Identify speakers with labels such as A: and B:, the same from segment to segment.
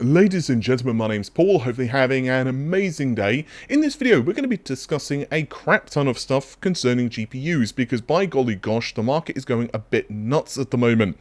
A: Ladies and gentlemen, my name's Paul, hopefully having an amazing day. In this video, we're going to be discussing a crap ton of stuff concerning GPUs, because by golly gosh, the market is going a bit nuts at the moment.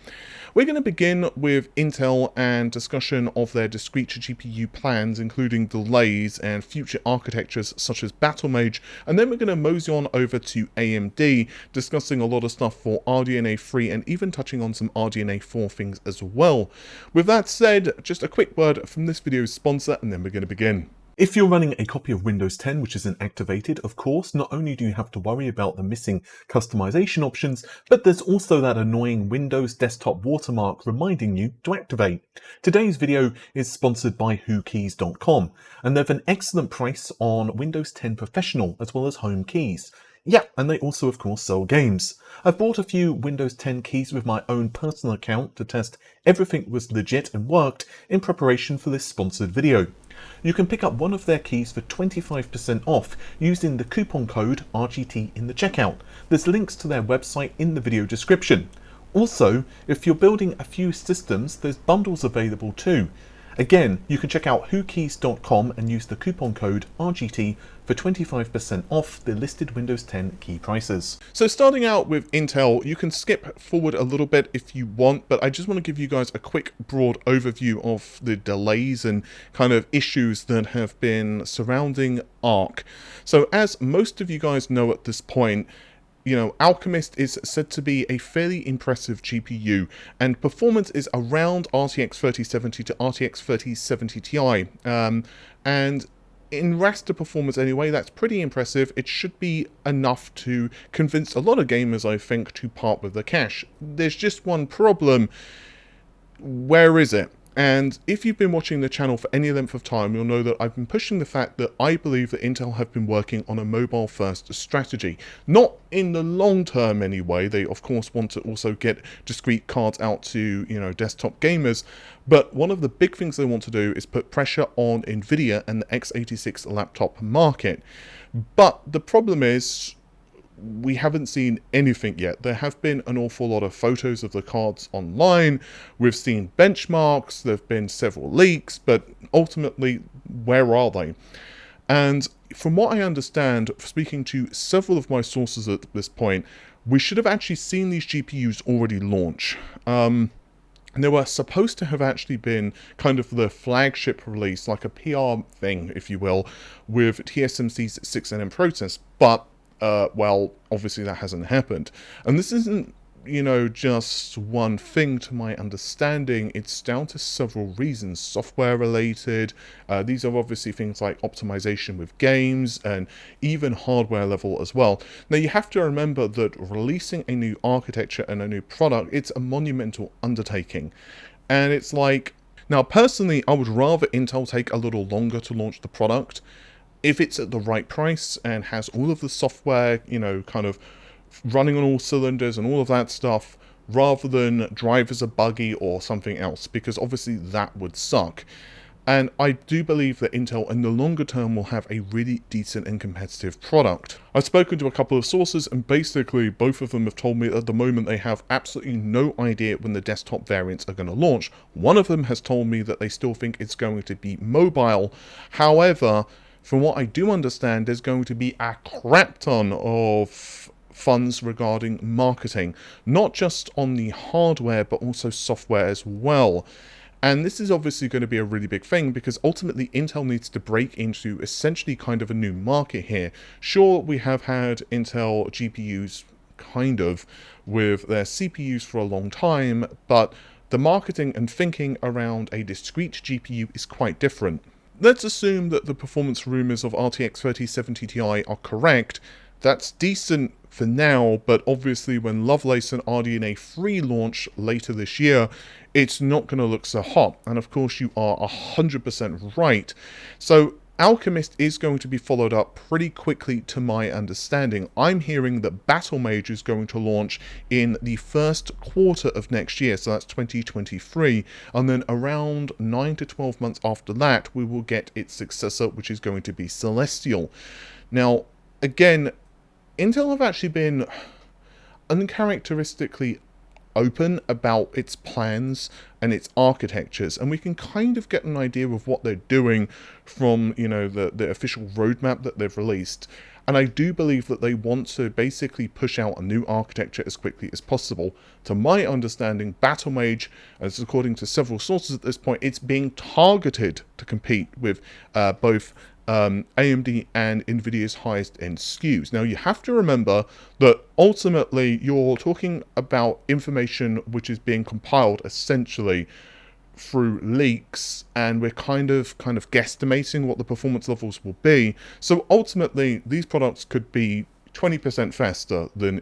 A: We're going to begin with Intel and discussion of their discrete GPU plans, including delays and future architectures such as Battlemage, and then we're going to mosey on over to AMD, discussing a lot of stuff for RDNA 3 and even touching on some RDNA 4 things as well. With that said, just a quick word from this video's sponsor, and then we're going to begin. If you're running a copy of Windows 10 which isn't activated, of course, not only do you have to worry about the missing customization options, but there's also that annoying Windows desktop watermark reminding you to activate. Today's video is sponsored by whokeys.com, and they have an excellent price on Windows 10 Professional as well as home keys. Yeah, and they also of course sell games. I've bought a few Windows 10 keys with my own personal account to test everything was legit and worked in preparation for this sponsored video. You can pick up one of their keys for 25% off using the coupon code RGT in the checkout. There's links to their website in the video description. Also, if you're building a few systems, there's bundles available too. Again, you can check out whokeys.com and use the coupon code RGT for 25% off the listed Windows 10 key prices. So starting out with Intel, you can skip forward a little bit if you want, but I just want to give you guys a quick broad overview of the delays and kind of issues that have been surrounding Arc. So as most of you guys know at this point, you know, Alchemist is said to be a fairly impressive GPU, and performance is around RTX 3070 to RTX 3070 Ti. And in raster performance anyway, that's pretty impressive. It should be enough to convince a lot of gamers, I think, to part with the cash. There's just one problem. Where is it? And if you've been watching the channel for any length of time, you'll know that I've been pushing the fact that I believe that Intel have been working on a mobile-first strategy. Not in the long term anyway. They, of course, want to also get discrete cards out to, you know, desktop gamers. But one of the big things they want to do is put pressure on Nvidia and the x86 laptop market. But the problem is, we haven't seen anything yet. There have been an awful lot of photos of the cards online. We've seen benchmarks, there have been several leaks, but ultimately, where are they? And from what I understand, speaking to several of my sources at this point, we should have actually seen these GPUs already launch. And they were supposed to have actually been kind of the flagship release, like a PR thing, if you will, with TSMC's 6nm process, but well, obviously that hasn't happened. And this isn't, you know, just one thing to my understanding. It's down to several reasons, software related. These are obviously things like optimization with games and even hardware level as well. Now you have to remember that releasing a new architecture and a new product, it's a monumental undertaking. And it's like, now personally, I would rather Intel take a little longer to launch the product, if it's at the right price and has all of the software, you know, kind of running on all cylinders and all of that stuff, rather than drivers are buggy or something else, because obviously that would suck. And I do believe that Intel in the longer term will have a really decent and competitive product. I've spoken to a couple of sources, and basically both of them have told me that at the moment they have absolutely no idea when the desktop variants are going to launch. One of them has told me that they still think it's going to be mobile. However, from what I do understand, there's going to be a crap ton of funds regarding marketing, not just on the hardware, but also software as well. And this is obviously going to be a really big thing, because ultimately Intel needs to break into essentially kind of a new market here. Sure, we have had Intel GPUs kind of with their CPUs for a long time, but the marketing and thinking around a discrete GPU is quite different. Let's assume that the performance rumors of RTX 3070 Ti are correct. That's decent for now, but obviously when Lovelace and RDNA 3 launch later this year, it's not going to look so hot. And of course you are 100% right. So Alchemist is going to be followed up pretty quickly to my understanding. I'm hearing that Battlemage is going to launch in the first quarter of next year, so that's 2023, and then around 9 to 12 months after that we will get its successor, which is going to be Celestial. Now, again, Intel have actually been uncharacteristically open about its plans and its architectures, and we can kind of get an idea of what they're doing from, you know, the official roadmap that they've released. And I do believe that they want to basically push out a new architecture as quickly as possible. To my understanding, Battlemage, as according to several sources at this point, it's being targeted to compete with both AMD and NVIDIA's highest end SKUs. Now, you have to remember that ultimately you're talking about information which is being compiled essentially through leaks, and we're kind of guesstimating what the performance levels will be. So ultimately, these products could be 20% faster than,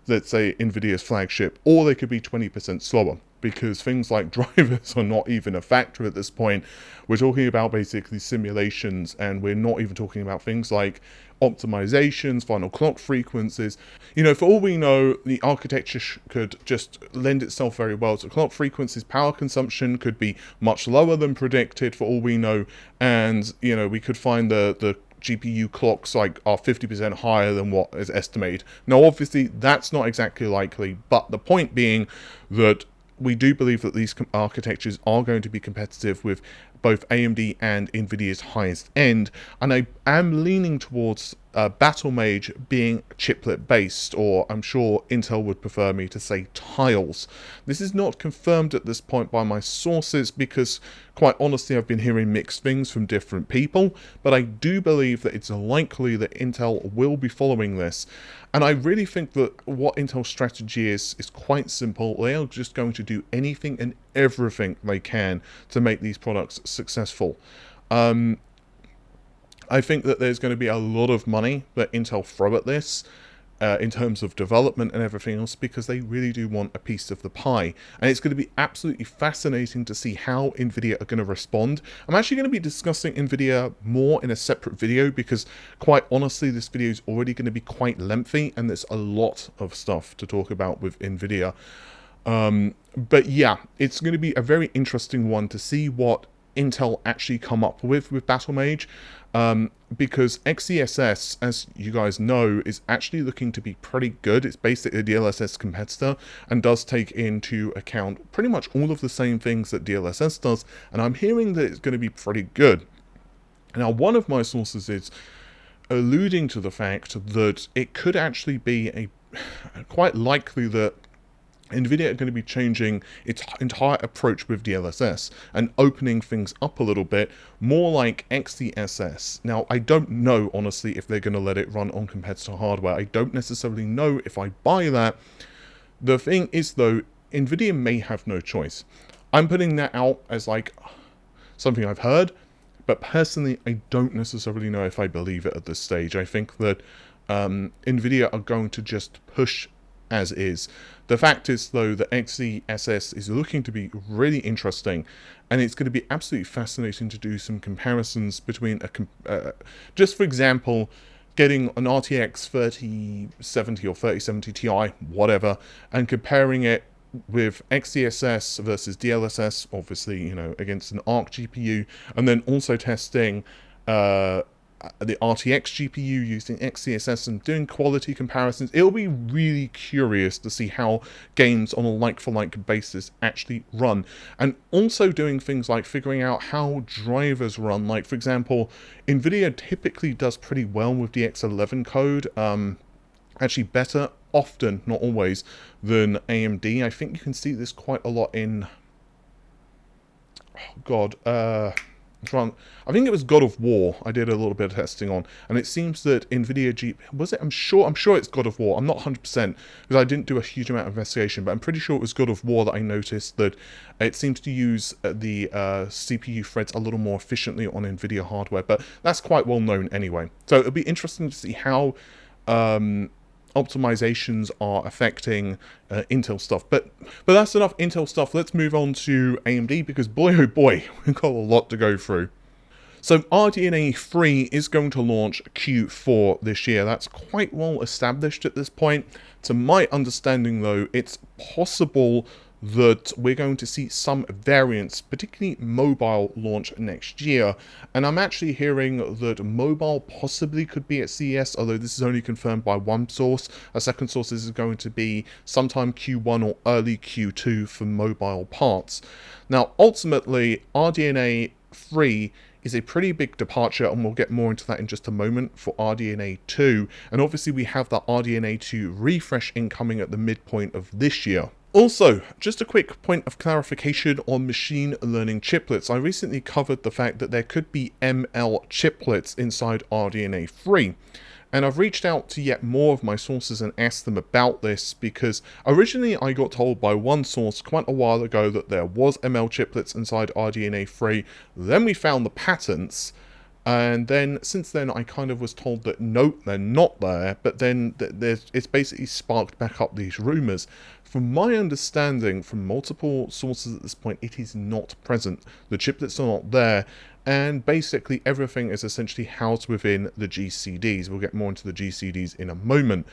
A: let's say, NVIDIA's flagship, or they could be 20% slower, because things like drivers are not even a factor at this point. We're talking about basically simulations, and we're not even talking about things like optimizations, final clock frequencies. You know, for all we know, the architecture could just lend itself very well to clock frequencies. Power consumption could be much lower than predicted, for all we know, and, you know, we could find the GPU clocks like are 50% higher than what is estimated. Now, obviously, that's not exactly likely, but the point being that we do believe that these architectures are going to be competitive with both AMD and NVIDIA's highest end, and I am leaning towards Battlemage being chiplet based, or I'm sure Intel would prefer me to say tiles. This is not confirmed at this point by my sources, because quite honestly I've been hearing mixed things from different people, but I do believe that it's likely that Intel will be following this. And I really think that what Intel's strategy is quite simple. They are just going to do anything and everything they can to make these products successful. I think that there's going to be a lot of money that Intel throw at this in terms of development and everything else, because they really do want a piece of the pie. And it's going to be absolutely fascinating to see how NVIDIA are going to respond. I'm actually going to be discussing NVIDIA more in a separate video, because quite honestly, this video is already going to be quite lengthy, and there's a lot of stuff to talk about with NVIDIA. But yeah, it's going to be a very interesting one to see what Intel actually come up with Battlemage, because XeSS, as you guys know, is actually looking to be pretty good. It's basically a DLSS competitor and does take into account pretty much all of the same things that DLSS does, and I'm hearing that it's going to be pretty good. Now, one of my sources is alluding to the fact that it could actually be quite likely that NVIDIA are going to be changing its entire approach with DLSS and opening things up a little bit, more like XeSS. Now, I don't know, honestly, if they're going to let it run on competitor hardware. I don't necessarily know if I buy that. The thing is, though, NVIDIA may have no choice. I'm putting that out as like something I've heard, but personally, I don't necessarily know if I believe it at this stage. I think that NVIDIA are going to just push as is. The fact is, though, that XeSS is looking to be really interesting, and it's going to be absolutely fascinating to do some comparisons between just for example, getting an RTX 3070 or 3070 Ti, whatever, and comparing it with XeSS versus DLSS, obviously, you know, against an Arc GPU, and then also testing the RTX GPU using XeSS and doing quality comparisons. It'll be really curious to see how games on a like-for-like basis actually run, and also doing things like figuring out how drivers run. Like, for example, NVIDIA typically does pretty well with the X11 code, actually better, often, not always, than AMD. I think you can see this quite a lot in, I think it was God of War I did a little bit of testing on, and it seems that NVIDIA was it? I'm sure it's God of War. I'm not 100% because I didn't do a huge amount of investigation, but I'm pretty sure it was God of War that I noticed that it seems to use the CPU threads a little more efficiently on NVIDIA hardware, but that's quite well known anyway. So it'll be interesting to see how optimizations are affecting Intel stuff. But that's enough Intel stuff. Let's move on to AMD, because boy oh boy, we've got a lot to go through. So RDNA 3 is going to launch Q4 this year. That's quite well established at this point. To my understanding though, it's possible that we're going to see some variants, particularly mobile, launch next year. And I'm actually hearing that mobile possibly could be at CES, although this is only confirmed by one source. A second source is going to be sometime Q1 or early Q2 for mobile parts. Now, ultimately, RDNA 3 is a pretty big departure, and we'll get more into that in just a moment for RDNA 2. And obviously we have the RDNA 2 refresh incoming at the midpoint of this year. Also, just a quick point of clarification on machine learning chiplets. I recently covered the fact that there could be ML chiplets inside RDNA 3. And I've reached out to yet more of my sources and asked them about this, because originally I got told by one source quite a while ago that there was ML chiplets inside RDNA 3. Then we found the patents, and then since then I kind of was told that no, they're not there, but then it's basically sparked back up these rumours. From my understanding from multiple sources at this point, it is not present. The chiplets are not there, and basically everything is essentially housed within the GCDs. We'll get more into the GCDs in a moment.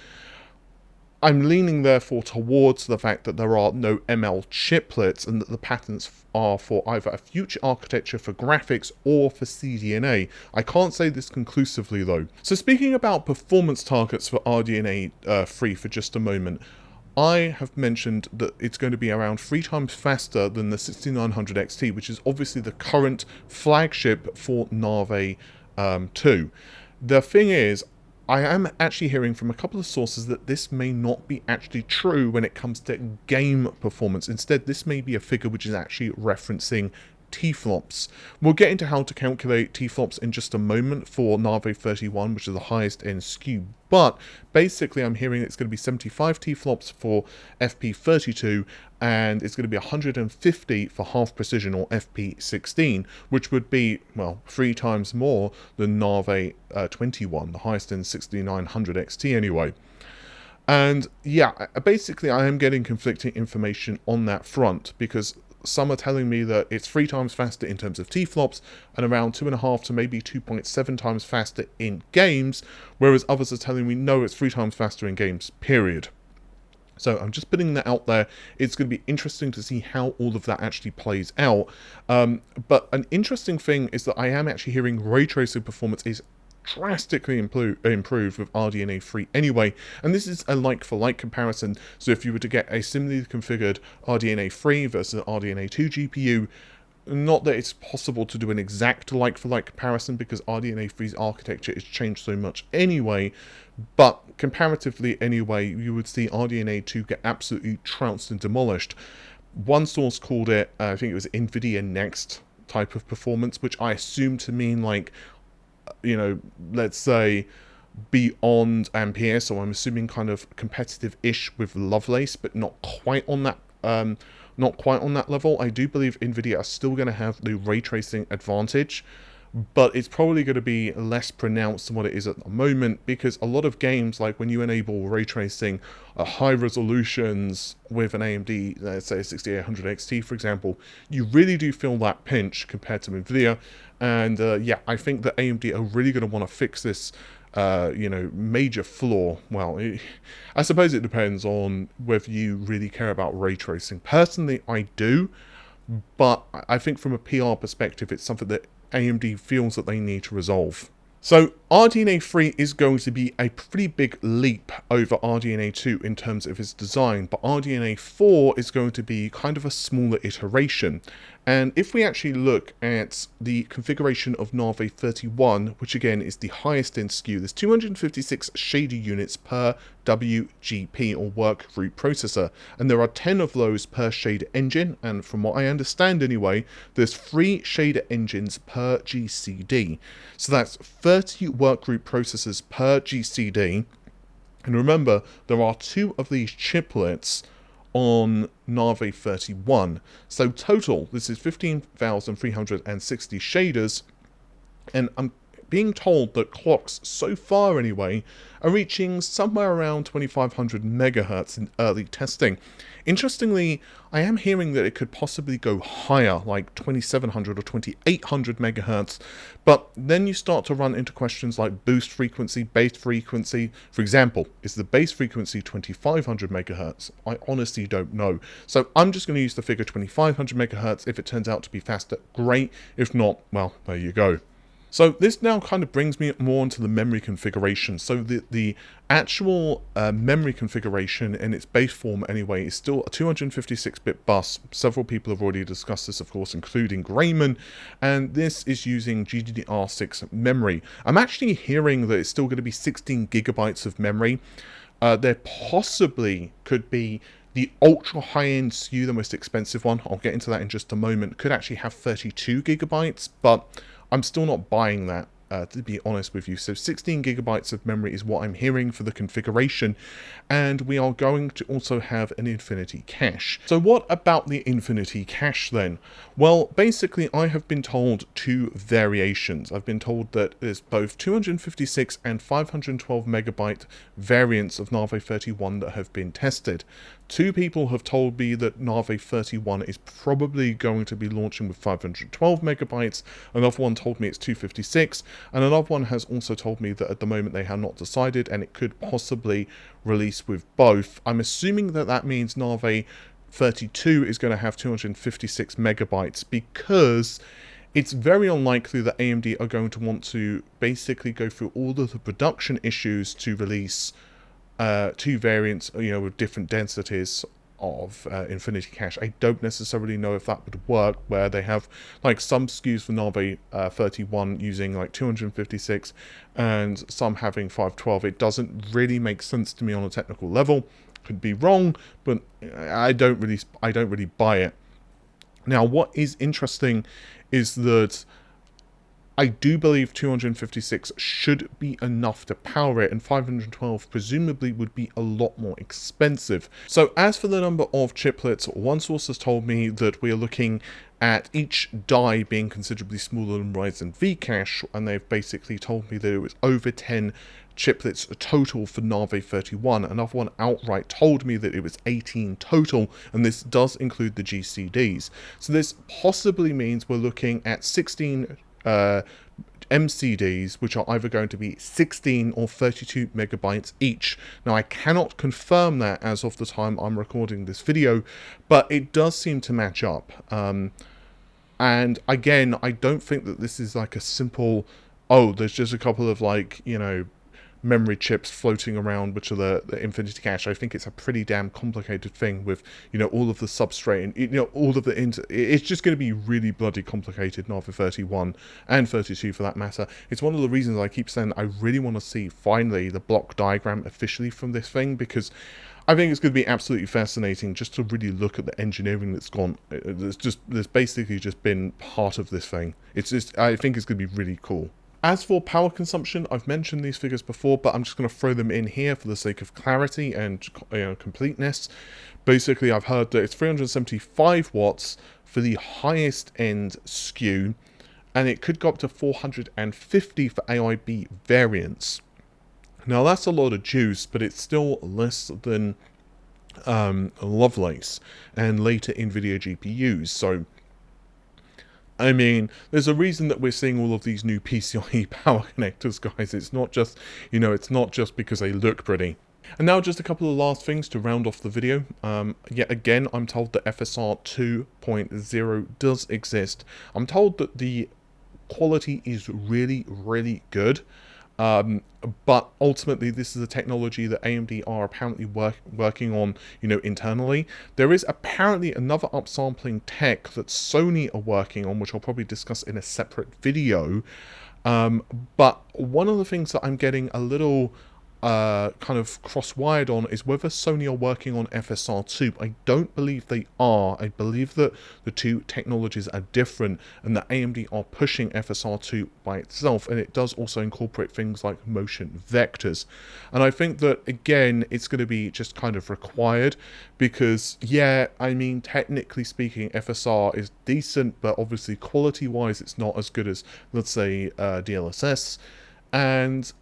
A: I'm leaning therefore towards the fact that there are no ML chiplets, and that the patents are for either a future architecture for graphics or for CDNA. I can't say this conclusively though. So speaking about performance targets for RDNA 3 for just a moment, I have mentioned that it's going to be around 3 times faster than the 6900 XT, which is obviously the current flagship for Navi 2. The thing is, I am actually hearing from a couple of sources that this may not be actually true when it comes to game performance. Instead, this may be a figure which is actually referencing T-flops. We'll get into how to calculate T-flops in just a moment for Navi 31, which is the highest end SKU, but basically I'm hearing it's going to be 75 T-flops for FP32, and it's going to be 150 for half precision or FP16, which would be, well, 3 times more than Navi 21, the highest end 6900 XT anyway. And yeah, basically I am getting conflicting information on that front, because some are telling me that it's 3 times faster in terms of T-flops and around 2.5 to maybe 2.7 times faster in games, whereas others are telling me no, it's 3 times faster in games, period. So I'm just putting that out there. It's going to be interesting to see how all of that actually plays out. But an interesting thing is that I am actually hearing ray tracing performance is drastically improved with RDNA 3 anyway, and this is a like-for-like comparison. So if you were to get a similarly configured RDNA 3 versus an RDNA 2 GPU, not that it's possible to do an exact like-for-like comparison because RDNA 3's architecture has changed so much anyway, but comparatively anyway, you would see RDNA 2 get absolutely trounced and demolished. One source called it, I think it was NVIDIA Next type of performance, which I assume to mean like, you know, let's say beyond Ampere, so I'm assuming kind of competitive-ish with Lovelace, but not quite on that level. I do believe NVIDIA are still going to have the ray tracing advantage, but it's probably going to be less pronounced than what it is at the moment, because a lot of games, like when you enable ray tracing at high resolutions with an AMD, let's say a 6800 XT for example, you really do feel that pinch compared to NVIDIA. And yeah, I think that AMD are really going to want to fix this, you know, major flaw. Well, I suppose it depends on whether you really care about ray tracing. Personally, I do, but I think from a PR perspective, it's something that AMD feels that they need to resolve. So RDNA 3 is going to be a pretty big leap over RDNA 2 in terms of its design, but RDNA 4 is going to be kind of a smaller iteration. And if we actually look at the configuration of Navi 31, which again is the highest end SKU, there's 256 shader units per WGP or work group processor, and there are 10 of those per shader engine, and from what I understand anyway, there's 3 shader engines per GCD. So that's 30 workgroup processors per GCD, and remember, there are 2 of these chiplets on Navi 31. So total, this is 15,360 shaders, and I'm being told that clocks, so far anyway, are reaching somewhere around 2500 megahertz in early testing. Interestingly, I am hearing that it could possibly go higher, like 2700 or 2800 megahertz, but then you start to run into questions like boost frequency, base frequency. For example, is the base frequency 2500 megahertz? I honestly don't know. So I'm just going to use the figure 2500 megahertz. If it turns out to be faster, great. If not, well, there you go. So this now kind of brings me more onto the memory configuration. So the actual memory configuration in its base form anyway is still a 256-bit bus. Several people have already discussed this, of course, including Grayman, and this is using GDDR6 memory. I'm actually hearing that it's still going to be 16 gigabytes of memory. There possibly could be the ultra high-end SKU, the most expensive one, I'll get into that in just a moment, could actually have 32 gigabytes, but I'm still not buying that, to be honest with you. So 16 gigabytes of memory is what I'm hearing for the configuration, and we are going to also have an infinity cache. So what about the infinity cache then? Well, basically I have been told two variations. I've been told that there's both 256 and 512 megabyte variants of Navi 31 that have been tested. Two people have told me that Navi 31 is probably going to be launching with 512 megabytes. Another one told me it's 256, and another one has also told me that at the moment they have not decided, and it could possibly release with both. I'm assuming that that means Navi 32 is going to have 256 megabytes, because it's very unlikely that AMD are going to want to basically go through all of the production issues to release two variants, with different densities of infinity cache. I don't necessarily know if that would work, where they have like some SKUs for Navi 31 using like 256 and some having 512. It doesn't really make sense to me on a technical level. Could be wrong, but I don't really buy it. Now, what is interesting is that I do believe 256 should be enough to power it, and 512 presumably would be a lot more expensive. So as for the number of chiplets, one source has told me that we are looking at each die being considerably smaller than Ryzen V cache, and they've basically told me that it was over 10 chiplets total for Navi 31. Another one outright told me that it was 18 total, and this does include the GCDs. So this possibly means we're looking at 16 MCDs, which are either going to be 16 or 32 megabytes each. Now, I cannot confirm that as of the time I'm recording this video, but it does seem to match up. And again, I don't think that this is like a simple, oh, there's just a couple of like, memory chips floating around, which are the infinity cache. I think it's a pretty damn complicated thing with, all of the substrate and, all of the it's just going to be really bloody complicated, Navi 31 and 32 for that matter. It's one of the reasons I keep saying I really want to see finally the block diagram officially from this thing, because I think it's going to be absolutely fascinating just to really look at the engineering that's gone. There's basically just been part of this thing. I think it's going to be really cool. As for power consumption, I've mentioned these figures before, but I'm just going to throw them in here for the sake of clarity and completeness. Basically, I've heard that it's 375 watts for the highest end SKU, and it could go up to 450 for AIB variants. Now, that's a lot of juice, but it's still less than Lovelace and later NVIDIA GPUs, so I mean, there's a reason that we're seeing all of these new PCIe power connectors, guys. It's not just, it's not just because they look pretty. And now just a couple of last things to round off the video. Yet again, I'm told that FSR 2.0 does exist. I'm told that the quality is really, really good. But ultimately, this is a technology that AMD are apparently working on, internally. There is apparently another upsampling tech that Sony are working on, which I'll probably discuss in a separate video. But one of the things that I'm getting a little kind of cross-wired on is whether Sony are working on FSR2. I don't believe they are. I believe that the two technologies are different and that AMD are pushing FSR2 by itself, and it does also incorporate things like motion vectors. And I think that, again, it's going to be just kind of required because, yeah, I mean, technically speaking, FSR is decent, but obviously quality-wise it's not as good as, let's say, DLSS. And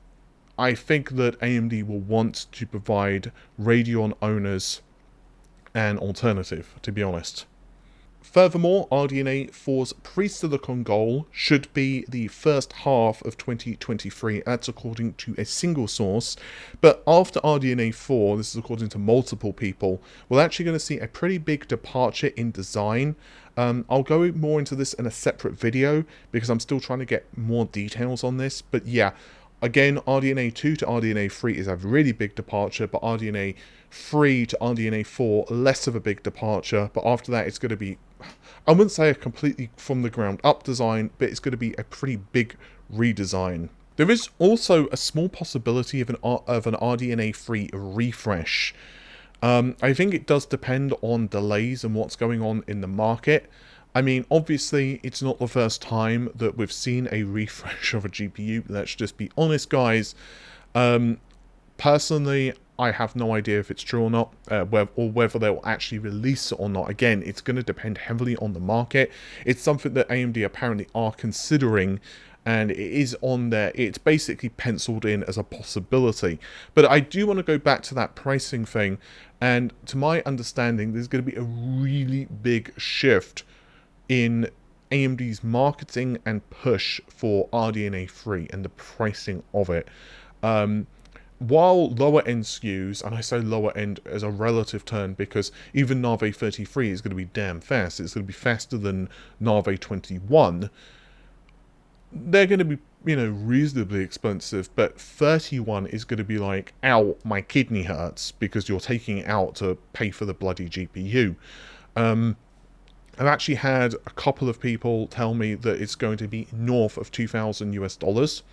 A: I think that AMD will want to provide Radeon owners an alternative, to be honest. Furthermore, RDNA 4's pre-silicon goal should be the first half of 2023. That's according to a single source. But after RDNA 4, this is according to multiple people, we're actually going to see a pretty big departure in design. I'll go more into this in a separate video because I'm still trying to get more details on this. But yeah, again, RDNA 2 to RDNA 3 is a really big departure, but RDNA 3 to RDNA 4, less of a big departure. But after that, it's going to be, I wouldn't say a completely from the ground up design, but it's going to be a pretty big redesign. There is also a small possibility of an RDNA 3 refresh. I think it does depend on delays and what's going on in the market. I mean, obviously, it's not the first time that we've seen a refresh of a GPU. Let's just be honest, guys. Personally, I have no idea if it's true or not, or whether they'll actually release it or not. Again, it's going to depend heavily on the market. It's something that AMD apparently are considering, and it is on there. It's basically penciled in as a possibility. But I do want to go back to that pricing thing, and to my understanding, there's going to be a really big shift in AMD's marketing and push for RDNA 3 and the pricing of it. While lower end SKUs, and I say lower end as a relative term because even Navi 33 is going to be damn fast. It's going to be faster than Navi 21. They're going to be, you know, reasonably expensive, but 31 is going to be like, ow, my kidney hurts because you're taking it out to pay for the bloody GPU. I've actually had a couple of people tell me that it's going to be north of $2,000 US.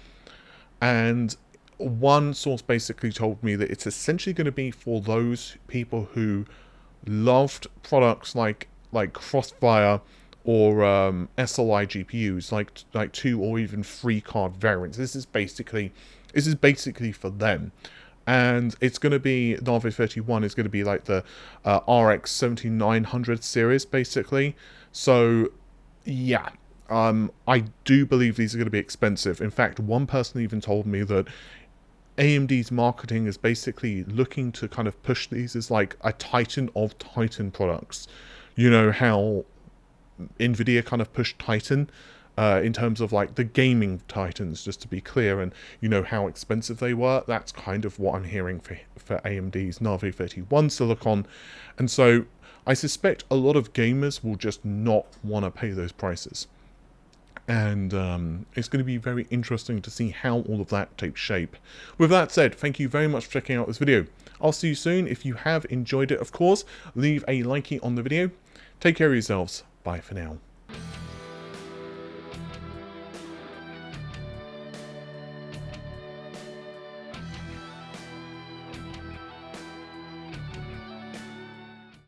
A: And one source basically told me that it's essentially going to be for those people who loved products like Crossfire or SLI GPUs, like 2 or even 3 card variants. This is basically for them. And it's going to be, Navi 31 is going to be like the RX 7900 series, basically. So, yeah, I do believe these are going to be expensive. In fact, one person even told me that AMD's marketing is basically looking to kind of push these as like a Titan of Titan products. You know how NVIDIA kind of pushed Titan in terms of like the gaming Titans, just to be clear, and you know how expensive they were. That's kind of what I'm hearing for AMD's Navi 31 silicon. And so I suspect a lot of gamers will just not want to pay those prices. And it's going to be very interesting to see how all of that takes shape. With that said, thank you very much for checking out this video. I'll see you soon. If you have enjoyed it, of course, leave a likey on the video. Take care of yourselves. Bye for now.